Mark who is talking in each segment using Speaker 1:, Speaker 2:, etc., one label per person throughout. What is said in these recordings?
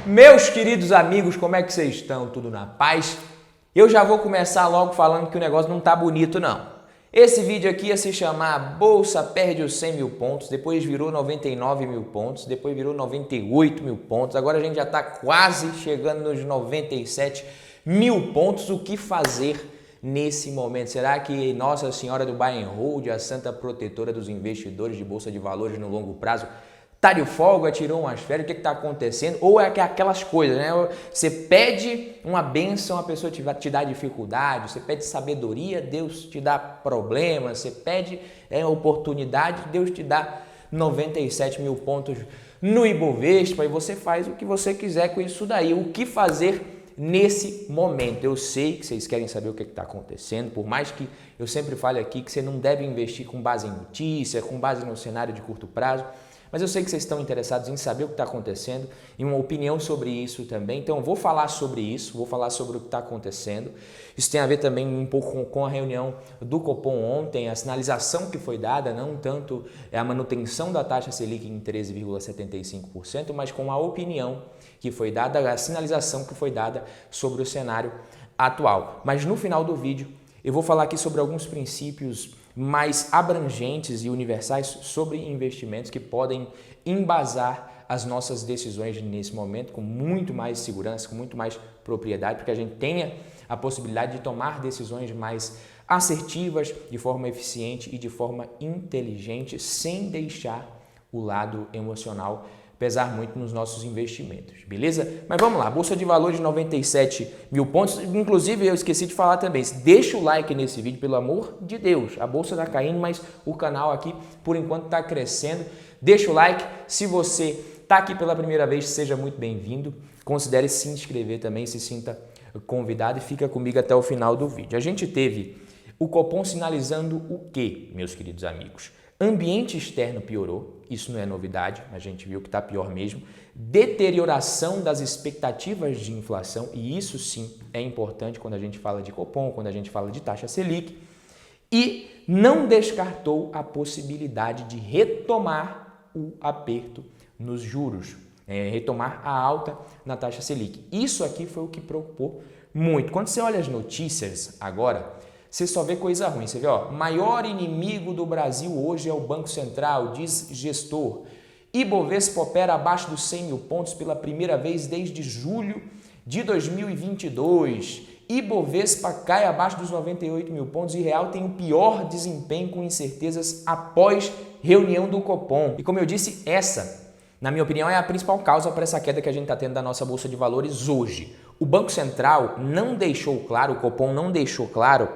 Speaker 1: Meus queridos amigos, como é que vocês estão? Tudo na paz? Eu já vou começar logo falando que o negócio não tá bonito não. Esse vídeo aqui ia se chamar Bolsa perde os 100 mil pontos, depois virou 99 mil pontos, depois virou 98 mil pontos, agora a gente já está quase chegando nos 97 mil pontos. O que fazer nesse momento? Será que Nossa Senhora do Buy and Hold, a santa protetora dos investidores de bolsa de valores no longo prazo, tá de folga, tirou umas férias, o que está acontecendo? Ou é aquelas coisas, né? Você pede uma bênção, a pessoa te dá dificuldade, você pede sabedoria, Deus te dá problemas, você pede oportunidade, Deus te dá 97 mil pontos no Ibovespa e você faz o que você quiser com isso daí. O que fazer nesse momento? Eu sei que vocês querem saber o que está acontecendo, por mais que eu sempre fale aqui que você não deve investir com base em notícia, com base no cenário de curto prazo, mas eu sei que vocês estão interessados em saber o que está acontecendo e uma opinião sobre isso também. Então eu vou falar sobre isso, vou falar sobre o que está acontecendo. Isso tem a ver também um pouco com a reunião do Copom ontem, a sinalização que foi dada, não tanto a manutenção da taxa Selic em 13,75%, mas com a opinião que foi dada, a sinalização que foi dada sobre o cenário atual. Mas no final do vídeo eu vou falar aqui sobre alguns princípios mais abrangentes e universais sobre investimentos que podem embasar as nossas decisões nesse momento com muito mais segurança, com muito mais propriedade, para que a gente tenha a possibilidade de tomar decisões mais assertivas, de forma eficiente e de forma inteligente, sem deixar o lado emocional pesar muito nos nossos investimentos, beleza? Mas vamos lá, Bolsa de Valores de 97 mil pontos, inclusive eu esqueci de falar também, deixa o like nesse vídeo, pelo amor de Deus, a Bolsa está caindo, mas o canal aqui, por enquanto, está crescendo, deixa o like, se você está aqui pela primeira vez, seja muito bem-vindo, considere se inscrever também, se sinta convidado e fica comigo até o final do vídeo. A gente teve o Copom sinalizando o quê, meus queridos amigos? Ambiente externo piorou, isso não é novidade, a gente viu que está pior mesmo. Deterioração das expectativas de inflação, e isso sim é importante quando a gente fala de Copom, quando a gente fala de taxa Selic. E não descartou a possibilidade de retomar o aperto nos juros, retomar a alta na taxa Selic. Isso aqui foi o que preocupou muito. Quando você olha as notícias agora, você só vê coisa ruim. Você vê, maior inimigo do Brasil hoje é o Banco Central, diz gestor. Ibovespa opera abaixo dos 100 mil pontos pela primeira vez desde julho de 2022. Ibovespa cai abaixo dos 98 mil pontos e real tem o pior desempenho com incertezas após reunião do Copom. E como eu disse, essa, na minha opinião, é a principal causa para essa queda que a gente está tendo da nossa Bolsa de Valores hoje. O Banco Central não deixou claro, o Copom não deixou claro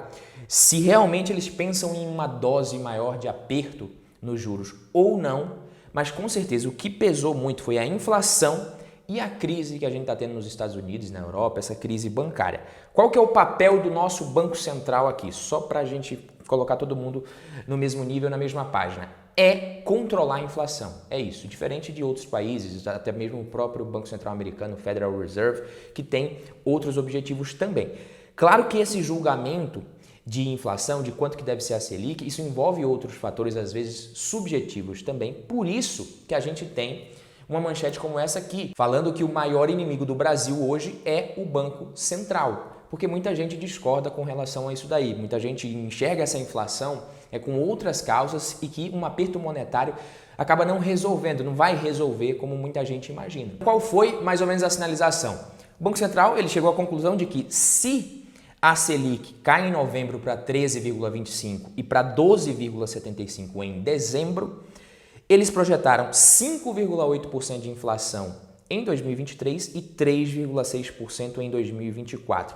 Speaker 1: se realmente eles pensam em uma dose maior de aperto nos juros ou não, mas com certeza o que pesou muito foi a inflação e a crise que a gente está tendo nos Estados Unidos, na Europa, essa crise bancária. Qual que é o papel do nosso Banco Central aqui? Só para a gente colocar todo mundo no mesmo nível, na mesma página. É controlar a inflação, é isso, diferente de outros países, até mesmo o próprio Banco Central americano, Federal Reserve, que tem outros objetivos também. Claro que esse julgamento de inflação, de quanto que deve ser a Selic, isso envolve outros fatores, às vezes subjetivos também, por isso que a gente tem uma manchete como essa aqui, falando que o maior inimigo do Brasil hoje é o Banco Central, porque muita gente discorda com relação a isso daí, muita gente enxerga essa inflação com outras causas e que um aperto monetário acaba não resolvendo, não vai resolver como muita gente imagina. Qual foi mais ou menos a sinalização? O Banco Central ele chegou à conclusão de que se a Selic cai em novembro para 13,25 e para 12,75 em dezembro, eles projetaram 5,8% de inflação em 2023 e 3,6% em 2024,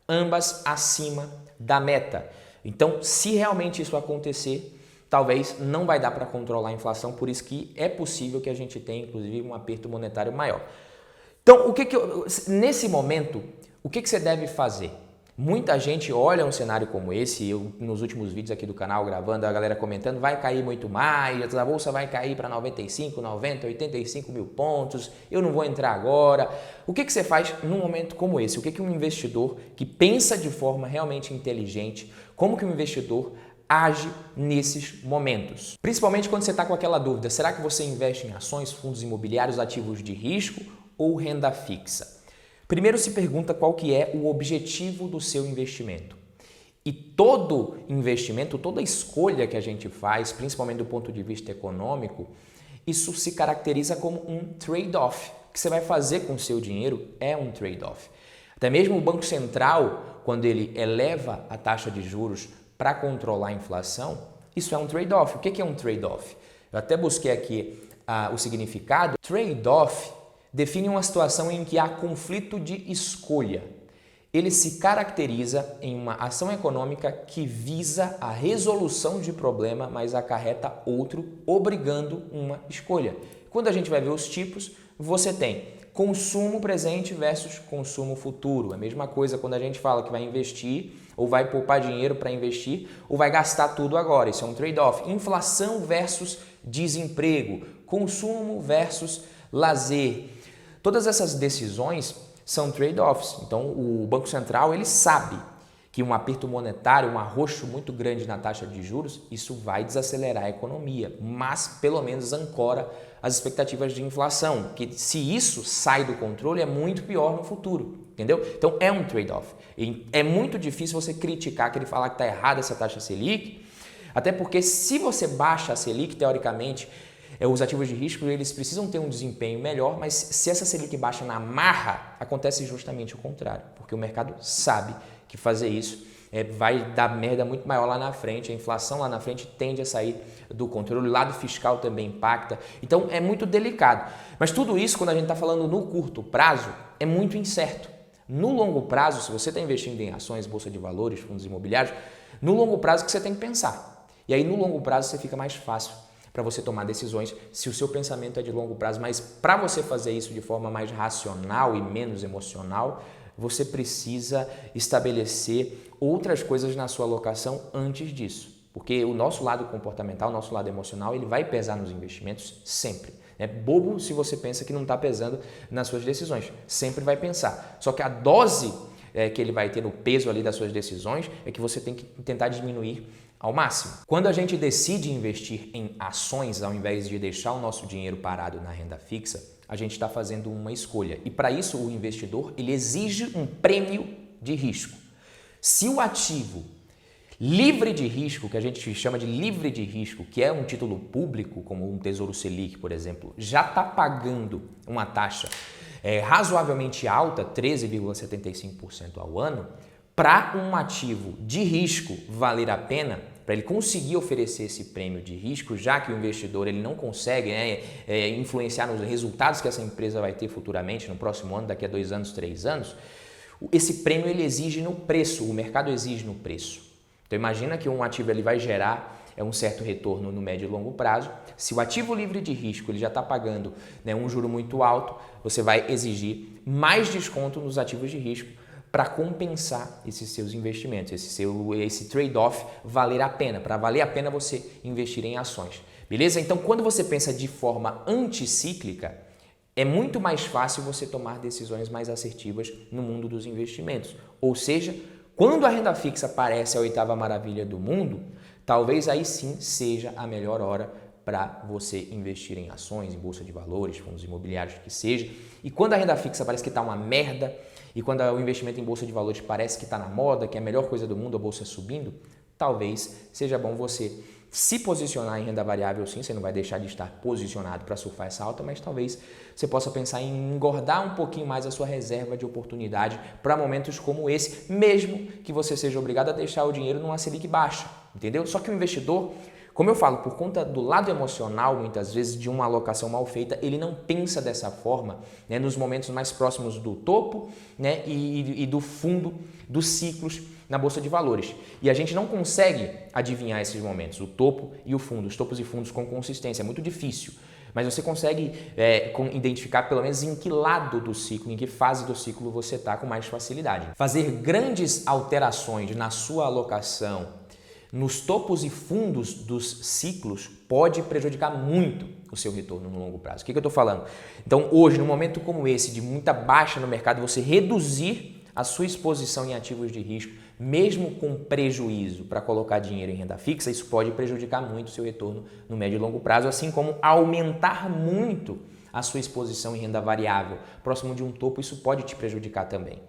Speaker 1: ambas acima da meta. Então, se realmente isso acontecer, talvez não vai dar para controlar a inflação, por isso que é possível que a gente tenha, inclusive, um aperto monetário maior. Então, nesse momento, o que você deve fazer? Muita gente olha um cenário como esse, eu nos últimos vídeos aqui do canal gravando, a galera comentando, vai cair muito mais, a bolsa vai cair para 95, 90, 85 mil pontos, eu não vou entrar agora. O que você faz num momento como esse? O que um investidor que pensa de forma realmente inteligente, como que um investidor age nesses momentos? Principalmente quando você está com aquela dúvida, será que você investe em ações, fundos imobiliários, ativos de risco ou renda fixa? Primeiro se pergunta qual que é o objetivo do seu investimento. E todo investimento, toda escolha que a gente faz, principalmente do ponto de vista econômico, isso se caracteriza como um trade-off. O que você vai fazer com o seu dinheiro é um trade-off. Até mesmo o Banco Central, quando ele eleva a taxa de juros para controlar a inflação, isso é um trade-off. O que é um trade-off? Eu até busquei aqui o significado. Trade-off define uma situação em que há conflito de escolha. Ele se caracteriza em uma ação econômica que visa a resolução de problema, mas acarreta outro, obrigando uma escolha. Quando a gente vai ver os tipos, você tem consumo presente versus consumo futuro. A mesma coisa quando a gente fala que vai investir ou vai poupar dinheiro para investir ou vai gastar tudo agora. Isso é um trade-off. Inflação versus desemprego, consumo versus lazer. Todas essas decisões são trade-offs. Então, o Banco Central ele sabe que um aperto monetário, um arroxo muito grande na taxa de juros, isso vai desacelerar a economia, mas pelo menos ancora as expectativas de inflação, que se isso sai do controle é muito pior no futuro, entendeu? Então, é um trade-off. É muito difícil você criticar, que ele falar que está errada essa taxa Selic, até porque se você baixa a Selic, teoricamente, os ativos de risco eles precisam ter um desempenho melhor, mas se essa Selic baixa na marra, acontece justamente o contrário, porque o mercado sabe que fazer isso vai dar merda muito maior lá na frente, a inflação lá na frente tende a sair do controle, o lado fiscal também impacta, então é muito delicado. Mas tudo isso, quando a gente está falando no curto prazo, é muito incerto. No longo prazo, se você está investindo em ações, bolsa de valores, fundos imobiliários, no longo prazo que você tem que pensar. E aí no longo prazo você fica mais fácil para você tomar decisões se o seu pensamento é de longo prazo, mas para você fazer isso de forma mais racional e menos emocional, você precisa estabelecer outras coisas na sua alocação antes disso, porque o nosso lado comportamental, o nosso lado emocional, ele vai pesar nos investimentos sempre. É bobo se você pensa que não está pesando nas suas decisões, sempre vai pensar, só que a dose que ele vai ter no peso ali das suas decisões é que você tem que tentar diminuir ao máximo. Quando a gente decide investir em ações ao invés de deixar o nosso dinheiro parado na renda fixa, a gente está fazendo uma escolha. E para isso o investidor ele exige um prêmio de risco. Se o ativo livre de risco, que a gente chama de livre de risco, que é um título público, como um Tesouro Selic, por exemplo, já está pagando uma taxa razoavelmente alta, 13,75% ao ano, para um ativo de risco valer a pena, para ele conseguir oferecer esse prêmio de risco, já que o investidor ele não consegue influenciar nos resultados que essa empresa vai ter futuramente, no próximo ano, daqui a 2 anos, 3 anos, esse prêmio ele exige no preço, o mercado exige no preço. Então imagina que um ativo ele vai gerar um certo retorno no médio e longo prazo. Se o ativo livre de risco ele já está pagando um juro muito alto, você vai exigir mais desconto nos ativos de risco para compensar esses seus investimentos, esse trade-off valer a pena, para valer a pena você investir em ações, beleza? Então, quando você pensa de forma anticíclica, é muito mais fácil você tomar decisões mais assertivas no mundo dos investimentos. Ou seja, quando a renda fixa parece a oitava maravilha do mundo, talvez aí sim seja a melhor hora para você investir em ações, em bolsa de valores, fundos imobiliários, que seja. E quando a renda fixa parece que está uma merda, e quando o investimento em bolsa de valores parece que está na moda, que é a melhor coisa do mundo, a bolsa subindo, talvez seja bom você se posicionar em renda variável sim, você não vai deixar de estar posicionado para surfar essa alta, mas talvez você possa pensar em engordar um pouquinho mais a sua reserva de oportunidade para momentos como esse, mesmo que você seja obrigado a deixar o dinheiro numa Selic baixa, entendeu? Só que o investidor, como eu falo, por conta do lado emocional, muitas vezes, de uma alocação mal feita, ele não pensa dessa forma nos momentos mais próximos do topo e do fundo dos ciclos na Bolsa de Valores. E a gente não consegue adivinhar esses momentos, o topo e o fundo, os topos e fundos com consistência, é muito difícil. Mas você consegue identificar pelo menos em que lado do ciclo, em que fase do ciclo você está com mais facilidade. Fazer grandes alterações na sua alocação nos topos e fundos dos ciclos pode prejudicar muito o seu retorno no longo prazo. O que eu estou falando? Então, hoje, num momento como esse, de muita baixa no mercado, você reduzir a sua exposição em ativos de risco, mesmo com prejuízo para colocar dinheiro em renda fixa, isso pode prejudicar muito o seu retorno no médio e longo prazo, assim como aumentar muito a sua exposição em renda variável próximo de um topo, isso pode te prejudicar também.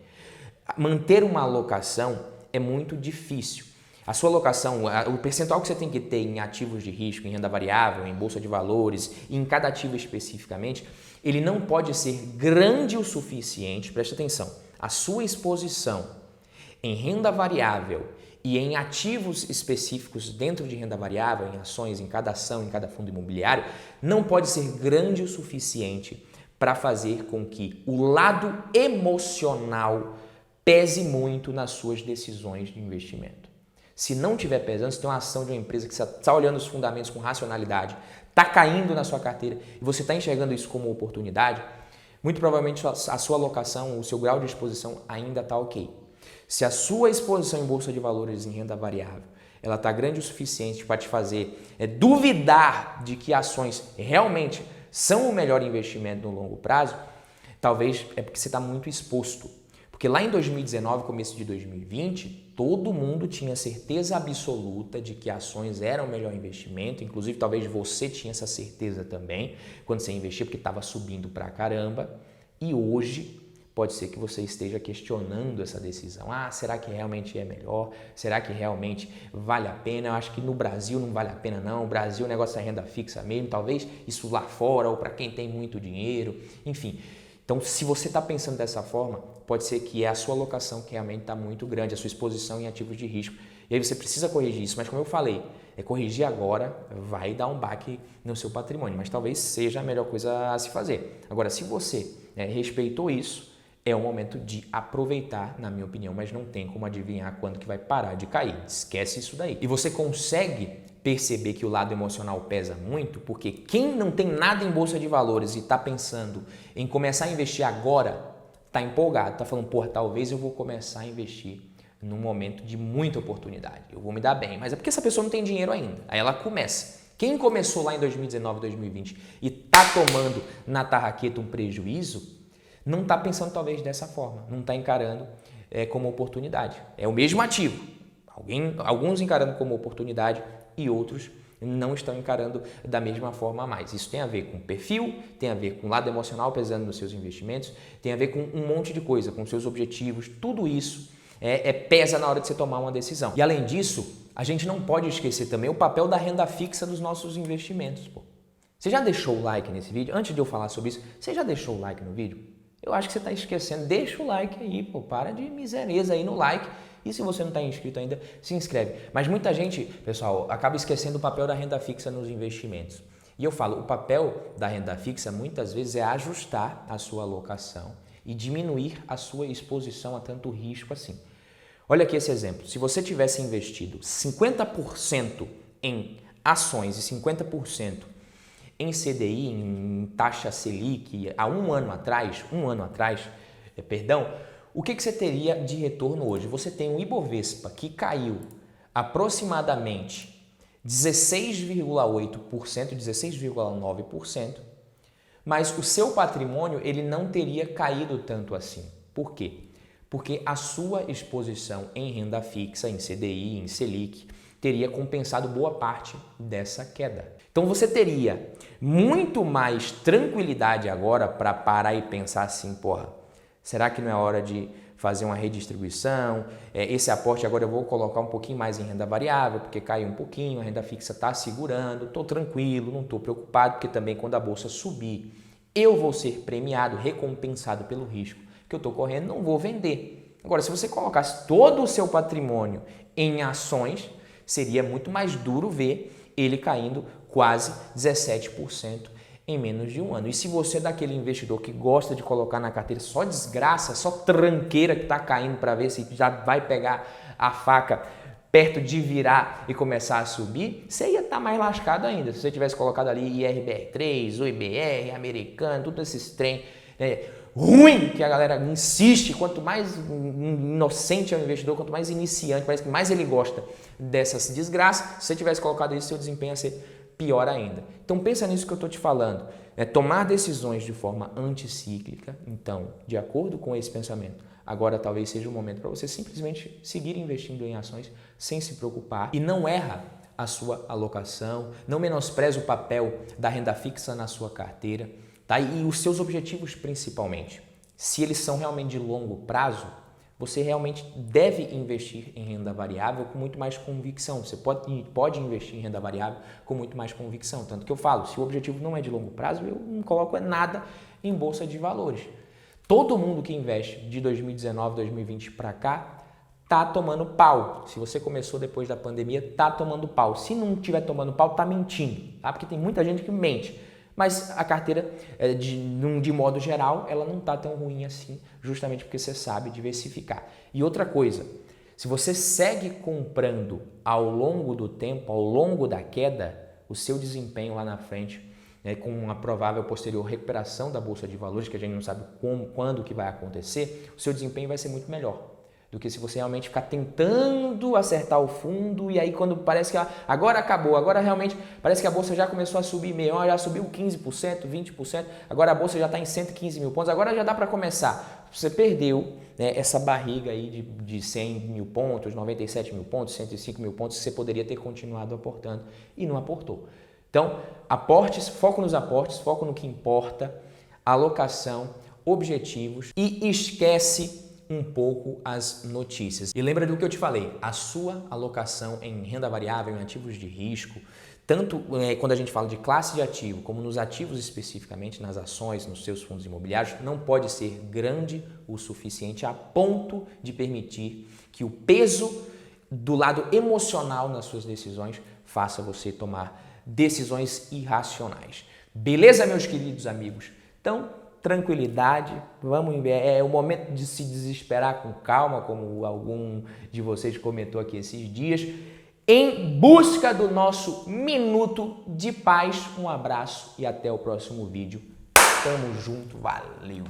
Speaker 1: Manter uma alocação é muito difícil. A sua alocação, o percentual que você tem que ter em ativos de risco, em renda variável, em bolsa de valores, e em cada ativo especificamente, ele não pode ser grande o suficiente, preste atenção, a sua exposição em renda variável e em ativos específicos dentro de renda variável, em ações, em cada ação, em cada fundo imobiliário, não pode ser grande o suficiente para fazer com que o lado emocional pese muito nas suas decisões de investimento. Se não estiver pesando, se tem uma ação de uma empresa que você está olhando os fundamentos com racionalidade, está caindo na sua carteira e você está enxergando isso como oportunidade, muito provavelmente a sua alocação, o seu grau de exposição ainda está ok. Se a sua exposição em bolsa de valores em renda variável ela está grande o suficiente para te fazer duvidar de que ações realmente são o melhor investimento no longo prazo, talvez é porque você está muito exposto. Porque lá em 2019, começo de 2020, todo mundo tinha certeza absoluta de que ações eram o melhor investimento, inclusive talvez você tinha essa certeza também quando você investia, porque estava subindo pra caramba. E hoje pode ser que você esteja questionando essa decisão. Será que realmente é melhor? Será que realmente vale a pena? Eu acho que no Brasil não vale a pena não. O Brasil o negócio é renda fixa mesmo, talvez isso lá fora ou para quem tem muito dinheiro, enfim. Então, se você está pensando dessa forma, pode ser que a sua alocação que realmente está muito grande, a sua exposição em ativos de risco. E aí você precisa corrigir isso, mas como eu falei, corrigir agora vai dar um baque no seu patrimônio, mas talvez seja a melhor coisa a se fazer. Agora, se você respeitou isso, é o momento de aproveitar, na minha opinião, mas não tem como adivinhar quando que vai parar de cair. Esquece isso daí. E você consegue perceber que o lado emocional pesa muito, porque quem não tem nada em bolsa de valores e está pensando em começar a investir agora, está empolgado, está falando, talvez eu vou começar a investir num momento de muita oportunidade, eu vou me dar bem, mas é porque essa pessoa não tem dinheiro ainda, aí ela começa. Quem começou lá em 2019, 2020 e está tomando na tarraqueta um prejuízo, não está pensando talvez dessa forma, não está encarando como oportunidade. É o mesmo ativo, alguns encarando como oportunidade e outros não estão encarando da mesma forma mais. Isso tem a ver com perfil, tem a ver com o lado emocional pesando nos seus investimentos, tem a ver com um monte de coisa, com seus objetivos, tudo isso pesa na hora de você tomar uma decisão. E além disso, a gente não pode esquecer também o papel da renda fixa dos nossos investimentos. Você já deixou o like nesse vídeo? Antes de eu falar sobre isso, você já deixou o like no vídeo? Eu acho que você está esquecendo. Deixa o like aí, para de misereza aí no like. E se você não está inscrito ainda, se inscreve. Mas muita gente, pessoal, acaba esquecendo o papel da renda fixa nos investimentos. E eu falo, o papel da renda fixa muitas vezes é ajustar a sua alocação e diminuir a sua exposição a tanto risco assim. Olha aqui esse exemplo. Se você tivesse investido 50% em ações e 50% em CDI, em taxa Selic, há um ano atrás, o que você teria de retorno hoje? Você tem um Ibovespa que caiu aproximadamente 16,8%, 16,9%, mas o seu patrimônio ele não teria caído tanto assim. Por quê? Porque a sua exposição em renda fixa, em CDI, em Selic, teria compensado boa parte dessa queda. Então você teria muito mais tranquilidade agora para parar e pensar assim, será que não é hora de fazer uma redistribuição? Esse aporte agora eu vou colocar um pouquinho mais em renda variável, porque caiu um pouquinho, a renda fixa está segurando, estou tranquilo, não estou preocupado, porque também quando a bolsa subir, eu vou ser premiado, recompensado pelo risco que eu estou correndo, não vou vender. Agora, se você colocasse todo o seu patrimônio em ações, seria muito mais duro ver ele caindo quase 17% em menos de um ano. E se você é daquele investidor que gosta de colocar na carteira só desgraça, só tranqueira que está caindo para ver se já vai pegar a faca perto de virar e começar a subir, você ia estar mais lascado ainda. Se você tivesse colocado ali IRBR3, OIBR, Americano, todos esses trem ruim que a galera insiste, quanto mais inocente é o investidor, quanto mais iniciante, parece que mais ele gosta dessas desgraças, se você tivesse colocado isso, seu desempenho ia ser pior ainda. Então pensa nisso que eu estou te falando, tomar decisões de forma anticíclica, então, de acordo com esse pensamento, agora talvez seja o momento para você simplesmente seguir investindo em ações sem se preocupar e não erra a sua alocação, não menospreze o papel da renda fixa na sua carteira. tá? E os seus objetivos principalmente. Se eles são realmente de longo prazo, você realmente deve investir em renda variável com muito mais convicção. Você pode investir em renda variável com muito mais convicção. Tanto que eu falo, se o objetivo não é de longo prazo, eu não coloco nada em bolsa de valores. Todo mundo que investe de 2019, 2020 para cá, tá tomando pau. Se você começou depois da pandemia, tá tomando pau. Se não estiver tomando pau, tá mentindo, tá? Porque tem muita gente que mente. Mas a carteira, de modo geral, ela não tá tão ruim assim, justamente porque você sabe diversificar. E outra coisa, se você segue comprando ao longo do tempo, ao longo da queda, o seu desempenho lá na frente, com uma provável posterior recuperação da Bolsa de Valores, que a gente não sabe como, quando que vai acontecer, o seu desempenho vai ser muito melhor do que se você realmente ficar tentando acertar o fundo e aí quando parece que agora acabou, agora realmente parece que a Bolsa já começou a subir meio, já subiu 15%, 20%, agora a Bolsa já está em 115 mil pontos, agora já dá para começar. Você perdeu, né, essa barriga aí de 100 mil pontos, 97 mil pontos, 105 mil pontos que você poderia ter continuado aportando e não aportou. Então, aportes, foco nos aportes, foco no que importa, alocação, objetivos e esquece um pouco as notícias. E lembra do que eu te falei, a sua alocação em renda variável, em ativos de risco, tanto quando a gente fala de classe de ativo, como nos ativos especificamente, nas ações, nos seus fundos imobiliários, não pode ser grande o suficiente a ponto de permitir que o peso do lado emocional nas suas decisões faça você tomar decisões irracionais. Beleza, meus queridos amigos? Então, tranquilidade, é o momento de se desesperar com calma, como algum de vocês comentou aqui esses dias, em busca do nosso minuto de paz. Um abraço e até o próximo vídeo. Tamo junto, valeu!